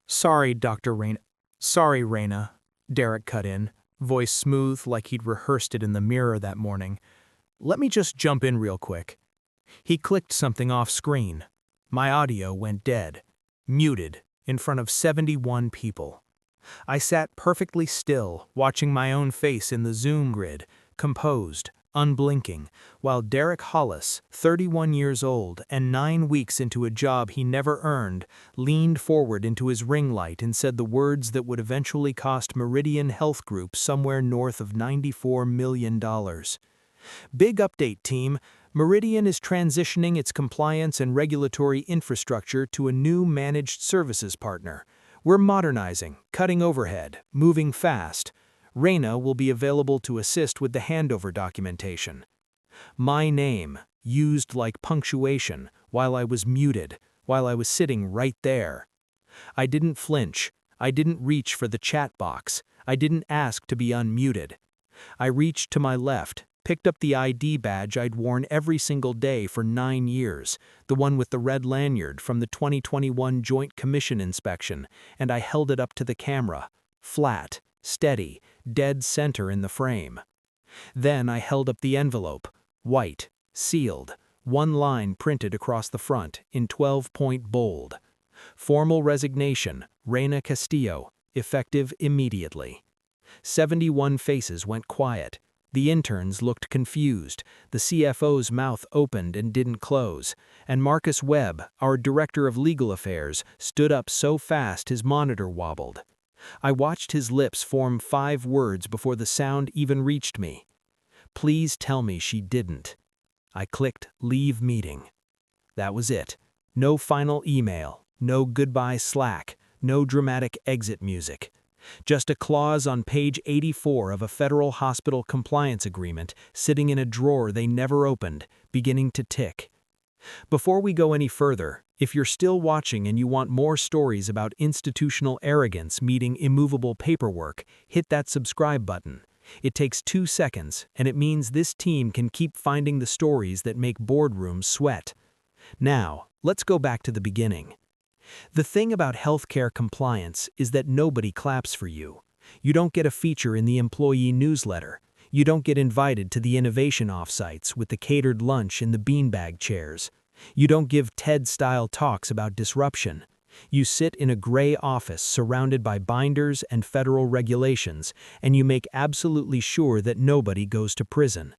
Sorry, Dr. Raina. Sorry, Raina, Derek cut in, voice smooth like he'd rehearsed it in the mirror that morning. Let me just jump in real quick. He clicked something off screen. My audio went dead, muted, in front of 71 people. I sat perfectly still, watching my own face in the Zoom grid, composed, unblinking, while Derek Hollis, 31 years old and 9 weeks into a job he never earned, leaned forward into his ring light and said the words that would eventually cost Meridian Health Group somewhere north of $94 million. Big update, team. Meridian is transitioning its compliance and regulatory infrastructure to a new managed services partner. We're modernizing, cutting overhead, moving fast. Raina will be available to assist with the handover documentation. My name, used like punctuation, while I was muted, while I was sitting right there. I didn't flinch. I didn't reach for the chat box. I didn't ask to be unmuted. I reached to my left, picked up the ID badge I'd worn every single day for 9 years, the one with the red lanyard from the 2021 Joint Commission inspection, and I held it up to the camera, flat, steady, dead center in the frame. Then I held up the envelope, white, sealed, one line printed across the front in 12-point bold. Formal resignation, Raina Castillo, effective immediately. 71 faces went quiet. The interns looked confused, the CFO's mouth opened and didn't close, and Marcus Webb, our director of legal affairs, stood up so fast his monitor wobbled. I watched his lips form 5 words before the sound even reached me. Please tell me she didn't. I clicked Leave Meeting. That was it. No final email, no goodbye Slack, no dramatic exit music. Just a clause on page 84 of a federal hospital compliance agreement sitting in a drawer they never opened, beginning to tick. Before we go any further, if you're still watching and you want more stories about institutional arrogance meeting immovable paperwork, hit that subscribe button. It takes 2 seconds, and it means this team can keep finding the stories that make boardrooms sweat. Now, let's go back to the beginning. The thing about healthcare compliance is that nobody claps for you. You don't get a feature in the employee newsletter. You don't get invited to the innovation offsites with the catered lunch in the beanbag chairs. You don't give TED-style talks about disruption. You sit in a gray office surrounded by binders and federal regulations, and you make absolutely sure that nobody goes to prison.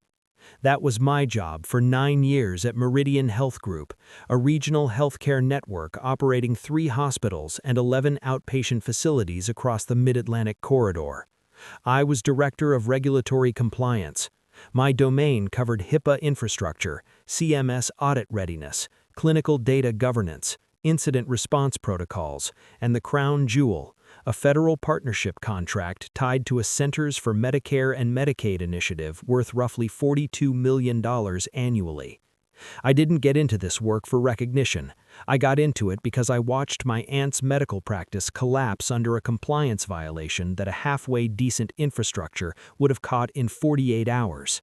That was my job for 9 years at Meridian Health Group, a regional healthcare network operating 3 hospitals and 11 outpatient facilities across the Mid-Atlantic corridor. I was Director of Regulatory Compliance. My domain covered HIPAA infrastructure, CMS audit readiness, clinical data governance, incident response protocols, and the crown jewel, a federal partnership contract tied to a Centers for Medicare and Medicaid initiative worth roughly $42 million annually. I didn't get into this work for recognition. I got into it because I watched my aunt's medical practice collapse under a compliance violation that a halfway decent infrastructure would have caught in 48 hours.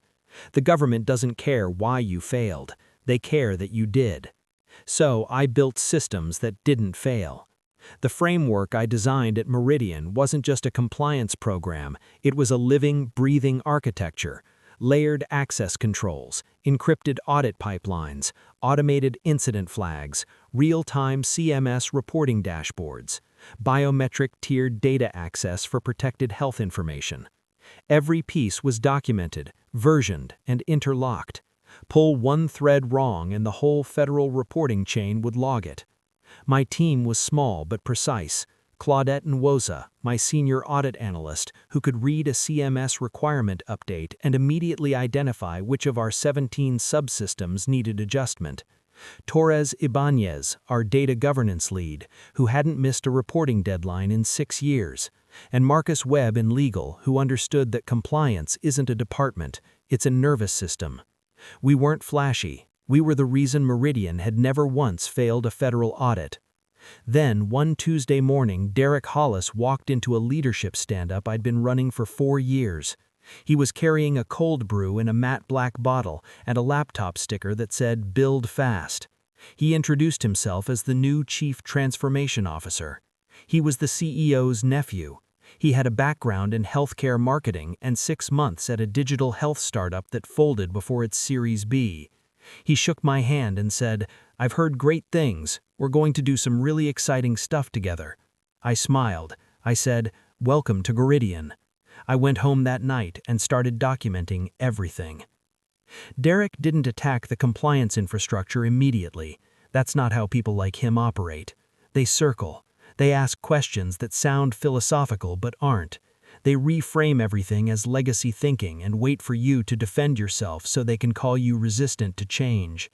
The government doesn't care why you failed. They care that you did. So I built systems that didn't fail. The framework I designed at Meridian wasn't just a compliance program, it was a living, breathing architecture. Layered access controls, encrypted audit pipelines, automated incident flags, real-time CMS reporting dashboards, biometric tiered data access for protected health information. Every piece was documented, versioned, and interlocked. Pull one thread wrong and the whole federal reporting chain would log it. My team was small but precise. Claudette Nwoza, my senior audit analyst, who could read a CMS requirement update and immediately identify which of our 17 subsystems needed adjustment. Torres Ibanez, our data governance lead, who hadn't missed a reporting deadline in 6 years. And Marcus Webb in legal, who understood that compliance isn't a department, it's a nervous system. We weren't flashy. We were the reason Meridian had never once failed a federal audit. Then, one Tuesday morning, Derek Hollis walked into a leadership stand-up I'd been running for 4 years. He was carrying a cold brew in a matte black bottle and a laptop sticker that said, "Build Fast." He introduced himself as the new Chief Transformation Officer. He was the CEO's nephew. He had a background in healthcare marketing and 6 months at a digital health startup that folded before its Series B. He shook my hand and said, "I've heard great things. We're going to do some really exciting stuff together." I smiled. I said, "Welcome to Goridian." I went home that night and started documenting everything. Derek didn't attack the compliance infrastructure immediately. That's not how people like him operate. They circle. They ask questions that sound philosophical but aren't. They reframe everything as legacy thinking and wait for you to defend yourself so they can call you resistant to change.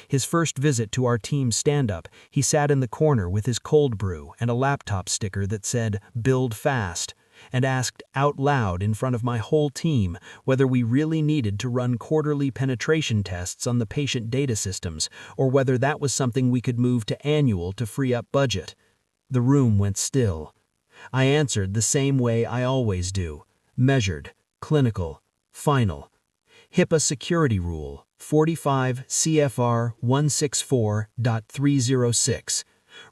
His first visit to our team stand-up, he sat in the corner with his cold brew and a laptop sticker that said, "Build fast," and asked out loud in front of my whole team whether we really needed to run quarterly penetration tests on the patient data systems or whether that was something we could move to annual to free up budget. The room went still. I answered the same way I always do: measured, clinical, final. HIPAA security rule, 45 CFR 164.306.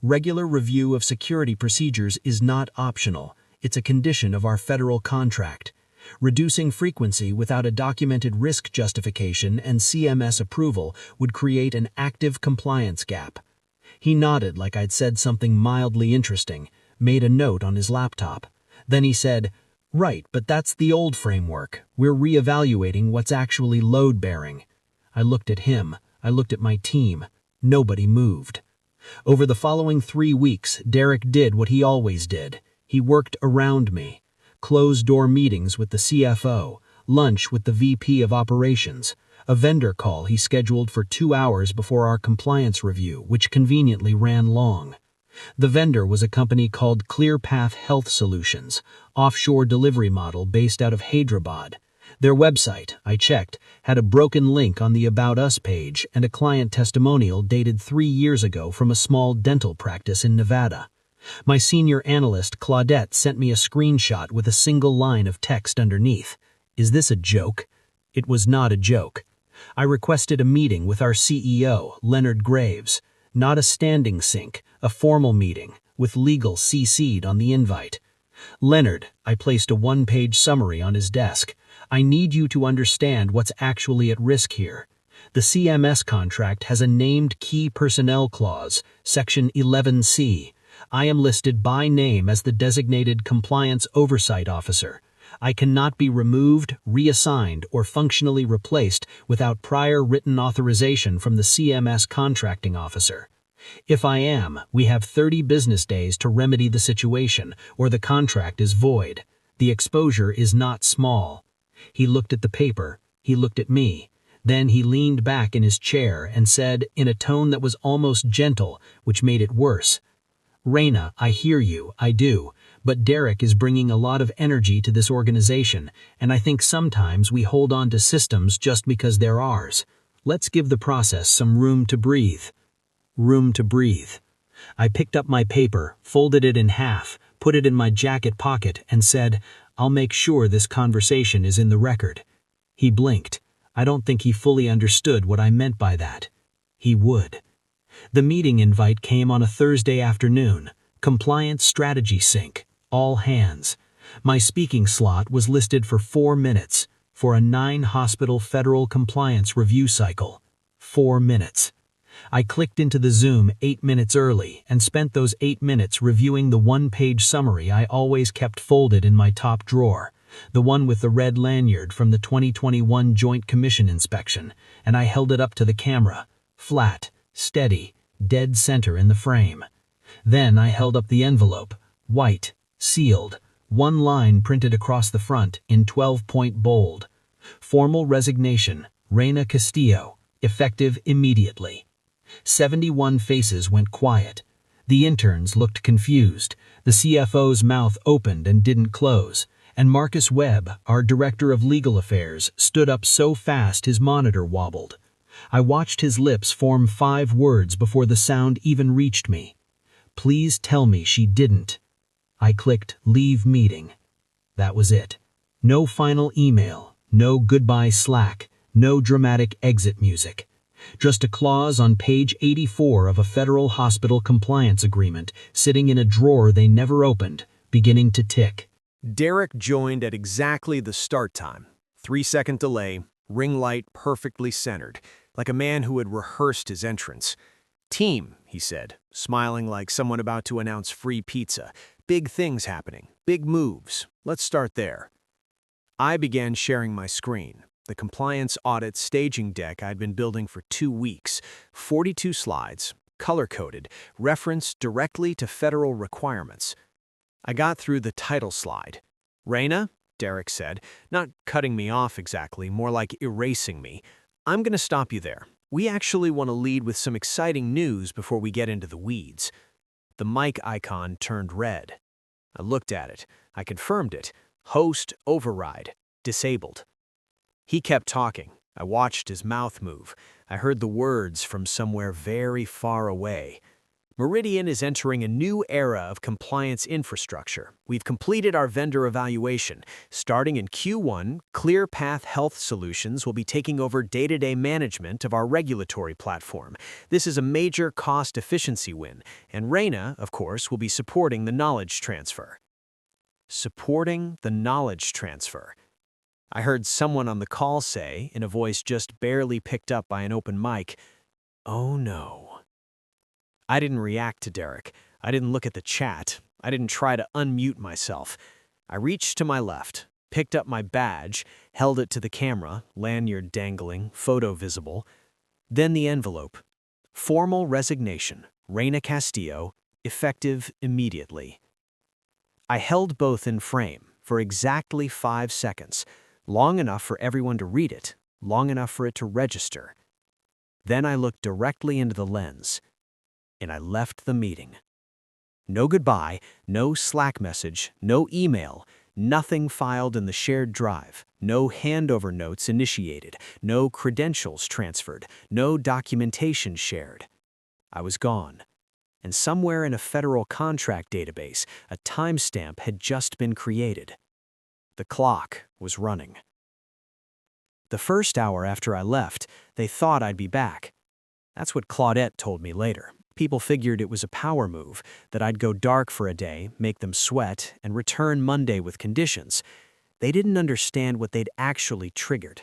Regular review of security procedures is not optional. It's a condition of our federal contract. Reducing frequency without a documented risk justification and CMS approval would create an active compliance gap. He nodded like I'd said something mildly interesting, made a note on his laptop. Then he said, "Right, but that's the old framework. We're reevaluating what's actually load-bearing." I looked at him. I looked at my team. Nobody moved. Over the following 3 weeks, Derek did what he always did. He worked around me. Closed-door meetings with the CFO, lunch with the VP of operations, a vendor call he scheduled for 2 hours before our compliance review, which conveniently ran long. The vendor was a company called ClearPath Health Solutions, offshore delivery model based out of Hyderabad. Their website, I checked, had a broken link on the About Us page and a client testimonial dated 3 years ago from a small dental practice in Nevada. My senior analyst, Claudette, sent me a screenshot with a single line of text underneath. "Is this a joke?" It was not a joke. I requested a meeting with our CEO, Leonard Graves. Not a standing sync, a formal meeting, with legal CC'd on the invite. "Leonard," I placed a 1-page summary on his desk. "I need you to understand what's actually at risk here. The CMS contract has a named key personnel clause, Section 11C. I am listed by name as the designated compliance oversight officer. I cannot be removed, reassigned, or functionally replaced without prior written authorization from the CMS contracting officer. If I am, we have 30 business days to remedy the situation, or the contract is void. The exposure is not small." He looked at the paper. He looked at me. Then he leaned back in his chair and said, in a tone that was almost gentle, which made it worse, "Raina, I hear you, I do. But Derek is bringing a lot of energy to this organization, and I think sometimes we hold on to systems just because they're ours. Let's give the process some room to breathe." Room to breathe. I picked up my paper, folded it in half, put it in my jacket pocket, and said, "I'll make sure this conversation is in the record." He blinked. I don't think he fully understood what I meant by that. He would. The meeting invite came on a Thursday afternoon. Compliance strategy sync. All hands. My speaking slot was listed for 4 minutes, for a 9-hospital federal compliance review cycle. 4 minutes. I clicked into the Zoom 8 minutes early and spent those 8 minutes reviewing the 1-page summary I always kept folded in my top drawer, the one with the red lanyard from the 2021 Joint Commission inspection, and I held it up to the camera, flat, steady, dead center in the frame. Then I held up the envelope, white, sealed, 1 line printed across the front in 12-point bold. "Formal resignation, Raina Castillo, effective immediately." 71 faces went quiet. The interns looked confused. The CFO's mouth opened and didn't close. And Marcus Webb, our director of legal affairs, stood up so fast his monitor wobbled. I watched his lips form 5 words before the sound even reached me. "Please tell me she didn't." I clicked leave meeting. That was it. No final email, no goodbye Slack, no dramatic exit music. Just a clause on page 84 of a federal hospital compliance agreement, sitting in a drawer they never opened, beginning to tick. Derek joined at exactly the start time. 3-second delay, ring light perfectly centered, like a man who had rehearsed his entrance. "Team," he said, smiling like someone about to announce free pizza. "Big things happening, big moves. Let's start there." I began sharing my screen, the compliance audit staging deck I'd been building for 2 weeks, 42 slides, color-coded, referenced directly to federal requirements. I got through the title slide. "Raina," Derek said, not cutting me off exactly, more like erasing me, "I'm going to stop you there. We actually want to lead with some exciting news before we get into the weeds." The mic icon turned red. I looked at it. I confirmed it. Host override. Disabled. He kept talking. I watched his mouth move. I heard the words from somewhere very far away. "Meridian is entering a new era of compliance infrastructure. We've completed our vendor evaluation. Starting in Q1, ClearPath Health Solutions will be taking over day-to-day management of our regulatory platform. This is a major cost efficiency win, and Raina, of course, will be supporting the knowledge transfer." Supporting the knowledge transfer. I heard someone on the call say, in a voice just barely picked up by an open mic, "Oh no." I didn't react to Derek. I didn't look at the chat. I didn't try to unmute myself. I reached to my left, picked up my badge, held it to the camera, lanyard dangling, photo visible. Then the envelope. Formal resignation, Raina Castillo, effective immediately. I held both in frame for exactly 5 seconds, long enough for everyone to read it, long enough for it to register. Then I looked directly into the lens, and I left the meeting. No goodbye, no Slack message, no email, nothing filed in the shared drive, no handover notes initiated, no credentials transferred, no documentation shared. I was gone, and somewhere in a federal contract database, a timestamp had just been created. The clock was running. The first hour after I left, they thought I'd be back. That's what Claudette told me later. People figured it was a power move, that I'd go dark for a day, make them sweat, and return Monday with conditions. They didn't understand what they'd actually triggered.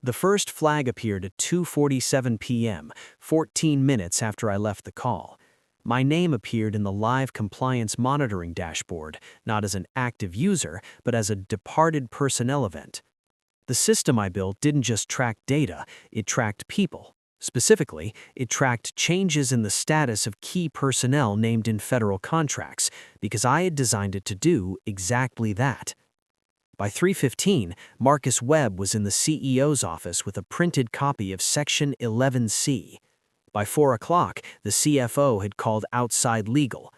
The first flag appeared at 2:47 p.m., 14 minutes after I left the call. My name appeared in the live compliance monitoring dashboard, not as an active user, but as a departed personnel event. The system I built didn't just track data, it tracked people. Specifically, it tracked changes in the status of key personnel named in federal contracts, because I had designed it to do exactly that. By 3:15, Marcus Webb was in the CEO's office with a printed copy of Section 11C. By 4 o'clock, the CFO had called outside legal.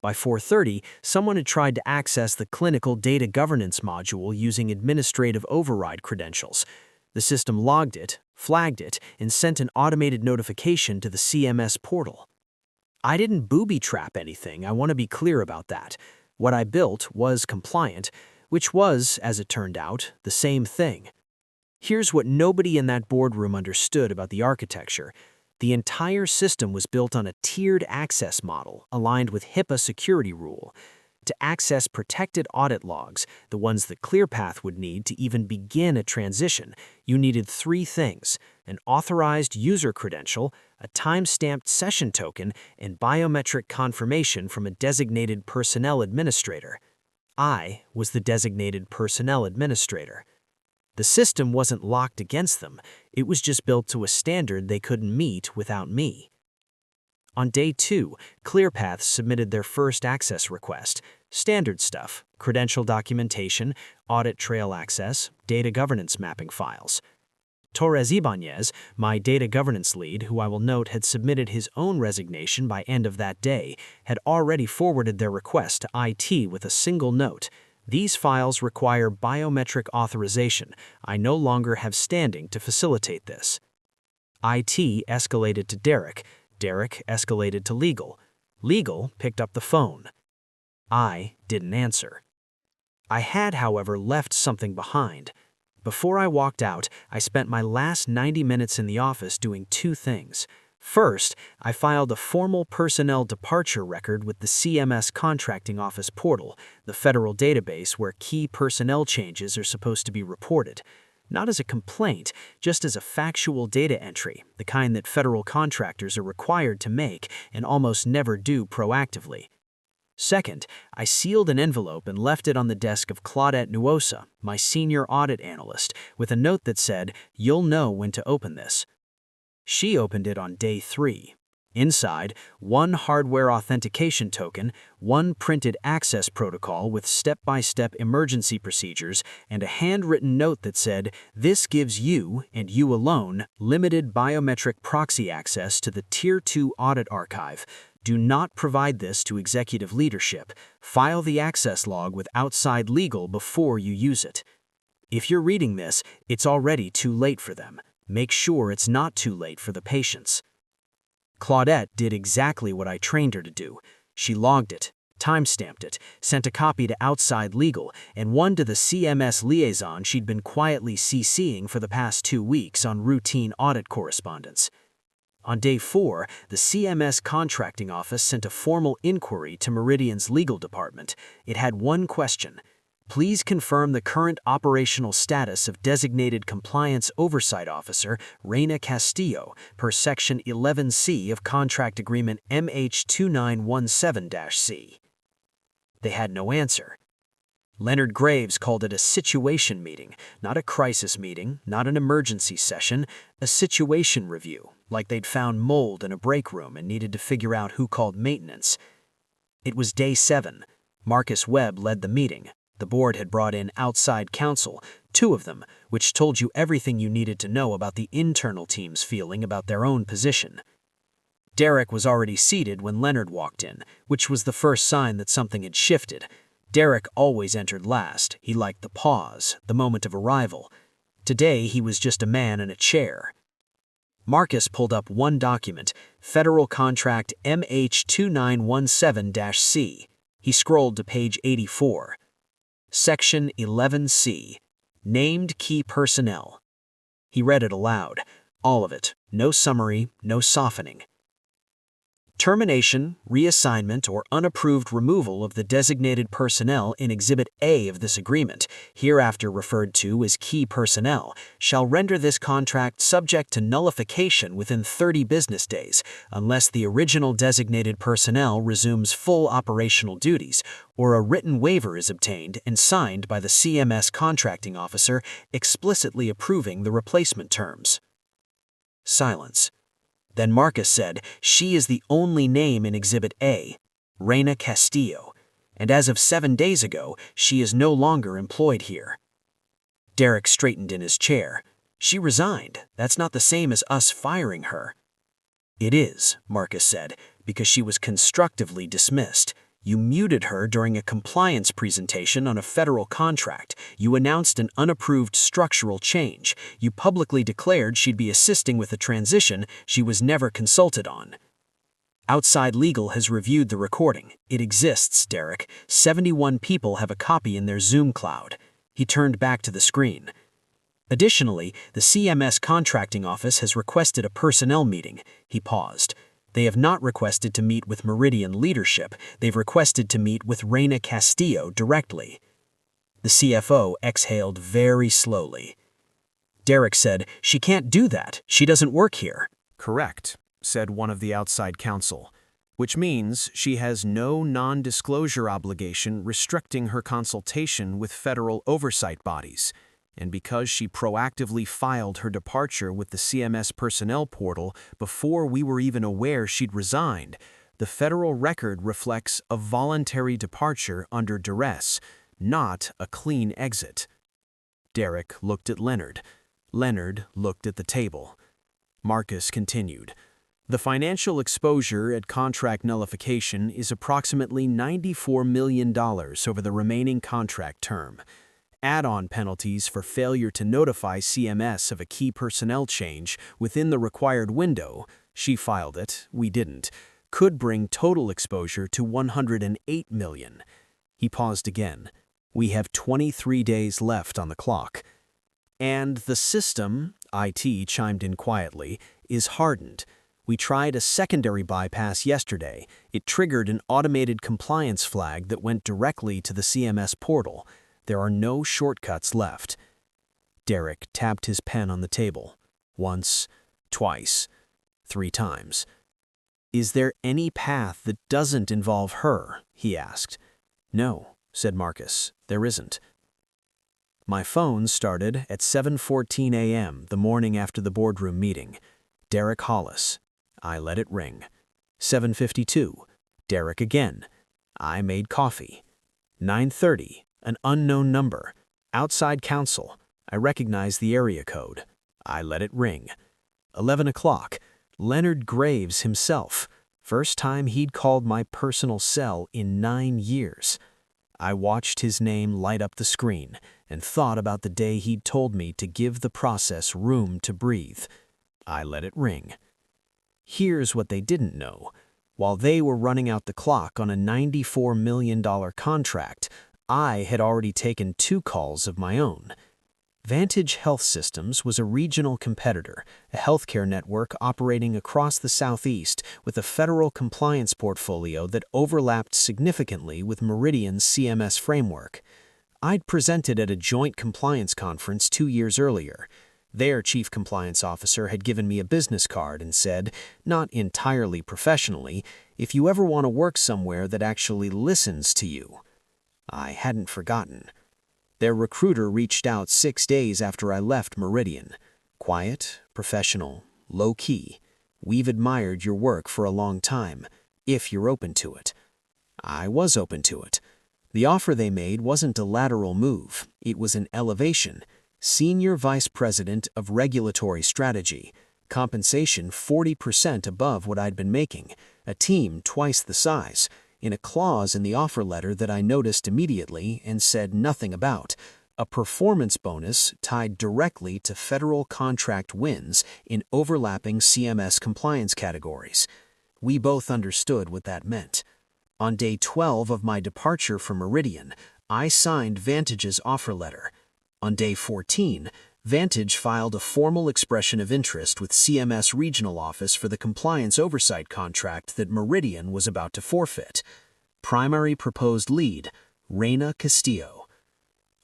By 4:30, someone had tried to access the clinical data governance module using administrative override credentials. The system logged it, flagged it, and sent an automated notification to the CMS portal. I didn't booby-trap anything, I want to be clear about that. What I built was compliant, which was, as it turned out, the same thing. Here's what nobody in that boardroom understood about the architecture. The entire system was built on a tiered access model aligned with HIPAA security rule. To access protected audit logs, the ones that ClearPath would need to even begin a transition, you needed 3 things: an authorized user credential, a time-stamped session token, and biometric confirmation from a designated personnel administrator. I was the designated personnel administrator. The system wasn't locked against them, it was just built to a standard they couldn't meet without me. On day 2, ClearPath submitted their first access request. Standard stuff: credential documentation, audit trail access, data governance mapping files. Torres Ibanez, my data governance lead, who I will note had submitted his own resignation by end of that day, had already forwarded their request to IT with a single note: "These files require biometric authorization. I no longer have standing to facilitate this." IT escalated to Derek. Derek escalated to legal. Legal picked up the phone. I didn't answer. I had, however, left something behind. Before I walked out, I spent my last 90 minutes in the office doing two things. First, I filed a formal personnel departure record with the CMS Contracting Office portal, the federal database where key personnel changes are supposed to be reported. Not as a complaint, just as a factual data entry, the kind that federal contractors are required to make and almost never do proactively. Second, I sealed an envelope and left it on the desk of Claudette Nuosa, my senior audit analyst, with a note that said, "You'll know when to open this." She opened it on day 3. Inside, one hardware authentication token, one printed access protocol with step-by-step emergency procedures, and a handwritten note that said, "This gives you, and you alone, limited biometric proxy access to the Tier 2 audit archive. Do not provide this to executive leadership. File the access log with outside legal before you use it." If you're reading this, it's already too late for them. Make sure it's not too late for the patients. Claudette did exactly what I trained her to do. She logged it, timestamped it, sent a copy to outside legal, and one to the CMS liaison she'd been quietly CCing for the past 2 weeks on routine audit correspondence. On day 4, the CMS Contracting Office sent a formal inquiry to Meridian's legal department. It had one question. Please confirm the current operational status of designated Compliance Oversight Officer Reina Castillo per Section 11C of Contract Agreement MH2917-C. They had no answer. Leonard Graves called it a situation meeting, not a crisis meeting, not an emergency session, a situation review, like they'd found mold in a break room and needed to figure out who called maintenance. It was day 7. Marcus Webb led the meeting. The board had brought in outside counsel, 2 of them, which told you everything you needed to know about the internal team's feeling about their own position. Derek was already seated when Leonard walked in, which was the first sign that something had shifted. Derek always entered last. He liked the pause, the moment of arrival. Today, he was just a man in a chair. Marcus pulled up one document, Federal Contract MH2917-C. He scrolled to page 84. Section 11C, Named Key Personnel. He read it aloud, all of it, no summary, no softening. Termination, reassignment, or unapproved removal of the designated personnel in Exhibit A of this agreement, hereafter referred to as key personnel, shall render this contract subject to nullification within 30 business days, unless the original designated personnel resumes full operational duties, or a written waiver is obtained and signed by the CMS contracting officer explicitly approving the replacement terms. Silence. Then Marcus said, "She is the only name in Exhibit A, Reina Castillo, and as of 7 days ago, she is no longer employed here." Derek straightened in his chair. "She resigned. That's not the same as us firing her." "It is," Marcus said, "because she was constructively dismissed. You muted her during a compliance presentation on a federal contract. You announced an unapproved structural change. You publicly declared she'd be assisting with a transition she was never consulted on." Outside Legal has reviewed the recording. It exists, Derek. 71 people have a copy in their Zoom cloud. He turned back to the screen. Additionally, the CMS Contracting Office has requested a personnel meeting. He paused. They have not requested to meet with Meridian leadership. They've requested to meet with Reina Castillo directly. The CFO exhaled very slowly. Derek said, "She can't do that. She doesn't work here." "Correct," said one of the outside counsel, "which means she has no non-disclosure obligation restricting her consultation with federal oversight bodies. And because she proactively filed her departure with the CMS personnel portal before we were even aware she'd resigned, the federal record reflects a voluntary departure under duress, not a clean exit." Derek looked at Leonard. Leonard looked at the table. Marcus continued. "The financial exposure at contract nullification is approximately $94 million over the remaining contract term. Add-on penalties for failure to notify CMS of a key personnel change within the required window, she filed it, we didn't, could bring total exposure to $108 million. He paused again. "We have 23 days left on the clock." And the system, IT chimed in quietly, is hardened. We tried a secondary bypass yesterday. It triggered an automated compliance flag that went directly to the CMS portal. There are no shortcuts left. Derek tapped his pen on the table. Once, twice, 3 times. "Is there any path that doesn't involve her?" he asked. "No," said Marcus, "there isn't." My phone started at 7:14 a.m. the morning after the boardroom meeting. Derek Hollis. I let it ring. 7:52. Derek again. I made coffee. 9:30. An unknown number. Outside counsel. I recognized the area code. I let it ring. 11 o'clock. Leonard Graves himself. First time he'd called my personal cell in 9 years. I watched his name light up the screen and thought about the day he'd told me to give the process room to breathe. I let it ring. Here's what they didn't know. While they were running out the clock on a $94 million contract, I had already taken 2 calls of my own. Vantage Health Systems was a regional competitor, a healthcare network operating across the Southeast with a federal compliance portfolio that overlapped significantly with Meridian's CMS framework. I'd presented at a joint compliance conference 2 years earlier. Their chief compliance officer had given me a business card and said, not entirely professionally, "If you ever want to work somewhere that actually listens to you." I hadn't forgotten. Their recruiter reached out 6 days after I left Meridian. "Quiet, professional, low-key. We've admired your work for a long time, if you're open to it." I was open to it. The offer they made wasn't a lateral move, it was an elevation. Senior Vice President of Regulatory Strategy, compensation 40% above what I'd been making, a team twice the size, in a clause in the offer letter that I noticed immediately and said nothing about, a performance bonus tied directly to federal contract wins in overlapping CMS compliance categories. We both understood what that meant. On day 12 of my departure from Meridian, I signed Vantage's offer letter. On day 14, Vantage filed a formal expression of interest with CMS Regional Office for the compliance oversight contract that Meridian was about to forfeit. Primary proposed lead, Reina Castillo.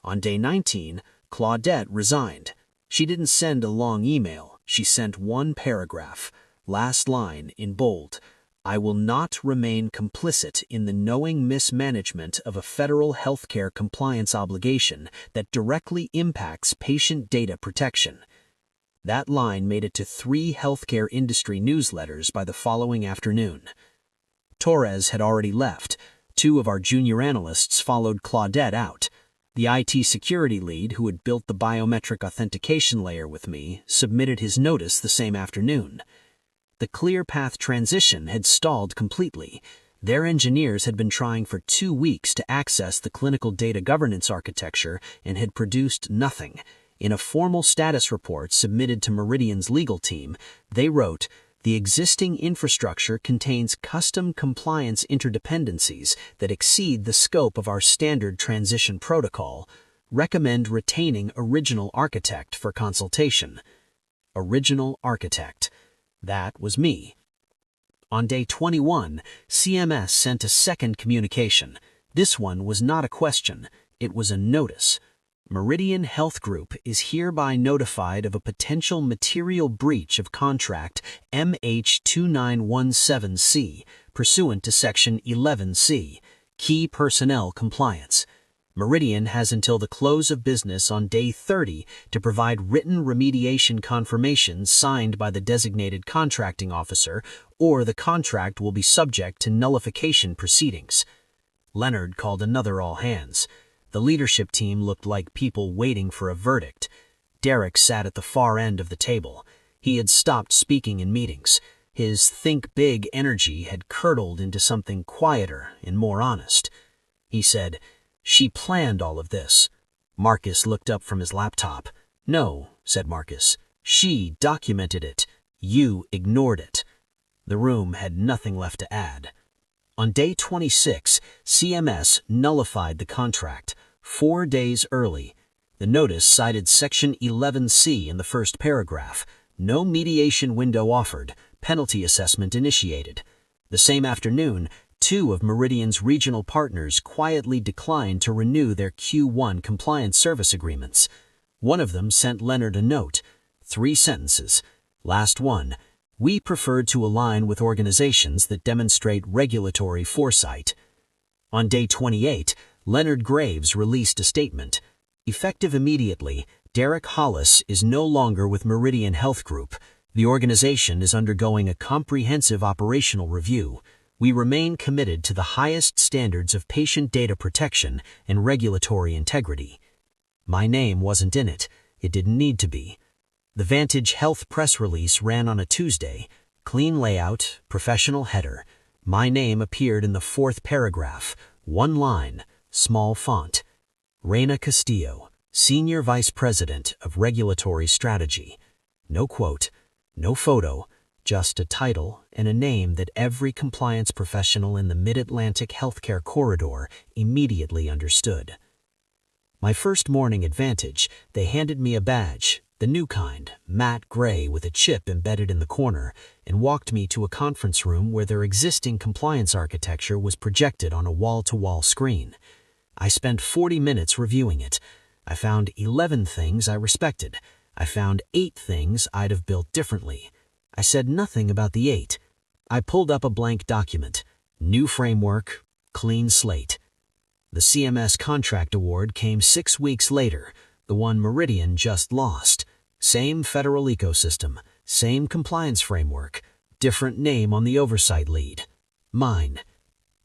On day 19, Claudette resigned. She didn't send a long email, she sent 1 paragraph. Last line in bold. "I will not remain complicit in the knowing mismanagement of a federal healthcare compliance obligation that directly impacts patient data protection." That line made it to 3 healthcare industry newsletters by the following afternoon. Torres had already left. 2 of our junior analysts followed Claudette out. The IT security lead, who had built the biometric authentication layer with me, submitted his notice the same afternoon. The ClearPath transition had stalled completely. Their engineers had been trying for 2 weeks to access the clinical data governance architecture and had produced nothing. In a formal status report submitted to Meridian's legal team, they wrote, "The existing infrastructure contains custom compliance interdependencies that exceed the scope of our standard transition protocol. Recommend retaining original architect for consultation." Original architect. That was me. On day 21, CMS sent a second communication. This one was not a question, it was a notice. Meridian Health Group is hereby notified of a potential material breach of contract MH2917C pursuant to Section 11C, Key Personnel Compliance. Meridian has until the close of business on day 30 to provide written remediation confirmation signed by the designated contracting officer, or the contract will be subject to nullification proceedings. Leonard called another all-hands. The leadership team looked like people waiting for a verdict. Derek sat at the far end of the table. He had stopped speaking in meetings. His think big energy had curdled into something quieter and more honest. He said, "She planned all of this." Marcus looked up from his laptop. "No," said Marcus. "She documented it. You ignored it." The room had nothing left to add. On day 26, CMS nullified the contract, 4 days early. The notice cited Section 11C in the first paragraph. No mediation window offered, penalty assessment initiated. The same afternoon, 2 of Meridian's regional partners quietly declined to renew their Q1 compliance service agreements. One of them sent Leonard a note, 3 sentences. Last one, we prefer to align with organizations that demonstrate regulatory foresight. On day 28, Leonard Graves released a statement. Effective immediately, Derek Hollis is no longer with Meridian Health Group. The organization is undergoing a comprehensive operational review. We remain committed to the highest standards of patient data protection and regulatory integrity. My name wasn't in it. It didn't need to be. The Vantage Health press release ran on a Tuesday. Clean layout, professional header. My name appeared in the 4th paragraph. 1 line, small font. Reina Castillo, Senior Vice President of Regulatory Strategy. No quote, no photo, just a title and a name that every compliance professional in the Mid-Atlantic healthcare corridor immediately understood. My first morning at Vantage, they handed me a badge, the new kind, matte gray with a chip embedded in the corner, and walked me to a conference room where their existing compliance architecture was projected on a wall-to-wall screen. I spent 40 minutes reviewing it. I found 11 things I respected. I found 8 things I'd have built differently. I said nothing about the 8. I pulled up a blank document. New framework, clean slate. The CMS contract award came 6 weeks later, the one Meridian just lost. Same federal ecosystem, same compliance framework, different name on the oversight lead. Mine.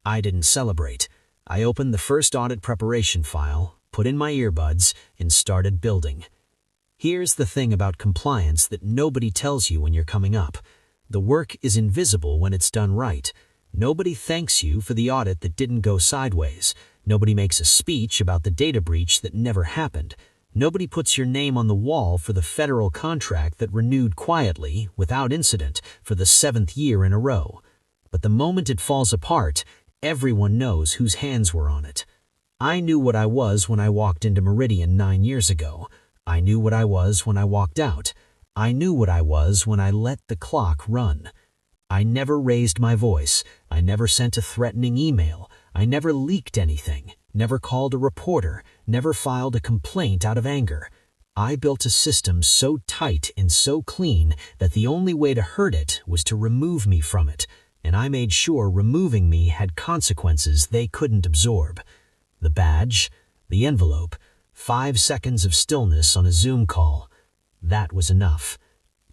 I didn't celebrate. I opened the first audit preparation file, put in my earbuds, and started building. Here's the thing about compliance that nobody tells you when you're coming up. The work is invisible when it's done right. Nobody thanks you for the audit that didn't go sideways. Nobody makes a speech about the data breach that never happened. Nobody puts your name on the wall for the federal contract that renewed quietly, without incident, for the 7th year in a row. But the moment it falls apart, everyone knows whose hands were on it. I knew what I was when I walked into Meridian 9 years ago. I knew what I was when I walked out. I knew what I was when I let the clock run. I never raised my voice. I never sent a threatening email. I never leaked anything, never called a reporter, never filed a complaint out of anger. I built a system so tight and so clean that the only way to hurt it was to remove me from it, and I made sure removing me had consequences they couldn't absorb. The badge, the envelope, 5 seconds of stillness on a Zoom call. That was enough.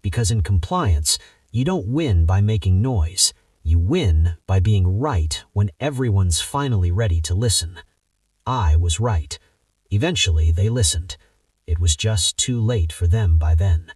Because in compliance, you don't win by making noise. You win by being right when everyone's finally ready to listen. I was right. Eventually, they listened. It was just too late for them by then.